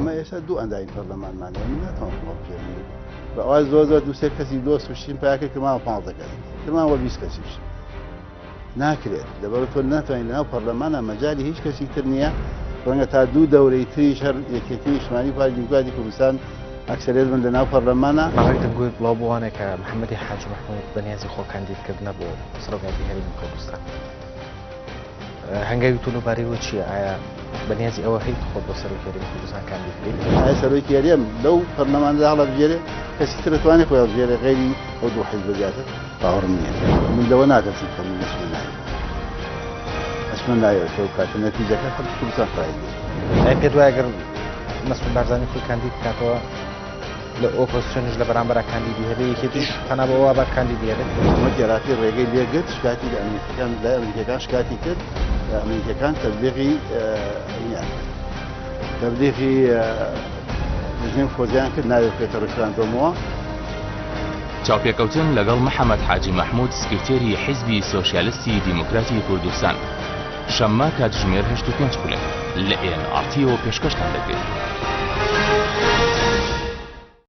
ئێمە ئێستا دوو ئەندامی پەرلەمانمانێ من ناتوانم بڵێم بەوای زۆر دووسێ کەسی دۆست وشتین پاکە کەماوە 15 کەس کەماوە 20 کەسیش ناکرێت لەبەر تۆ ناتوانین لەناو پەرلەمانە مەجای هیچ کەسی تر نییە ڕەنگە تا دوو دەورەی تریش هەر یەکێتی نیشتمانی پارتی دیموکراتی کوردستان ئەکسەرێت من لەناو پەرلەمانە باوەڕ دەمگوێت بڵاو بووانێک کە محەممەدی حاجی محموود بەنیازی خۆ کاندیدکردنە بۆ سەرۆکایەتی هەرێمی کوردستان هەنگاوی تونوبارەوە چییە؟ ئایا بەنیازی ئەوە هەیت خۆت بۆ سەرۆکی هەرێمی کوردستان کاندیدکرێت؟ ئایا سەرۆکی هەرێم لەو پەرلەماندا هەڵەبژێرێ کەسی تر دەتوانێت خۆی هەڵبژێرێ غەیری ئەو دوو حیزب زیاتر باوەڕم نییە من لەوە ناکەم کەم ئەچمە نایەوە تۆ کاتە نەتیجەکە خەڵکی کوردستان فایدێ ئەی پێت وایە ئەگەر مەسعود بارزانی خۆی کاندید بکاتەوە لە ئۆپۆزیسیۆنیش لە بەرامبەر کاندیدی هەبێ یەکێتیش تەنها بەوە با کاندیدی هەبێت ئەمە گێڕاتی ڕێگەی لێگرت شکاتی لە ئەمریکەکان لای ئەمریکەکان شکاتی کرد لە ئەمریکەکان تەبلیغی نژنێم خۆزیان کرد ناوێت پێتە ڕێکخراندۆمەوە چاوپێکەوتن لەگەڵ محەممەد حاجی مەحموود سکرتێری حیزبی سۆشیالیستی دیموکراتی کوردستان شەممە کاتژمێر 85 لە NRTەوە پێشکەشتان دەکرێت.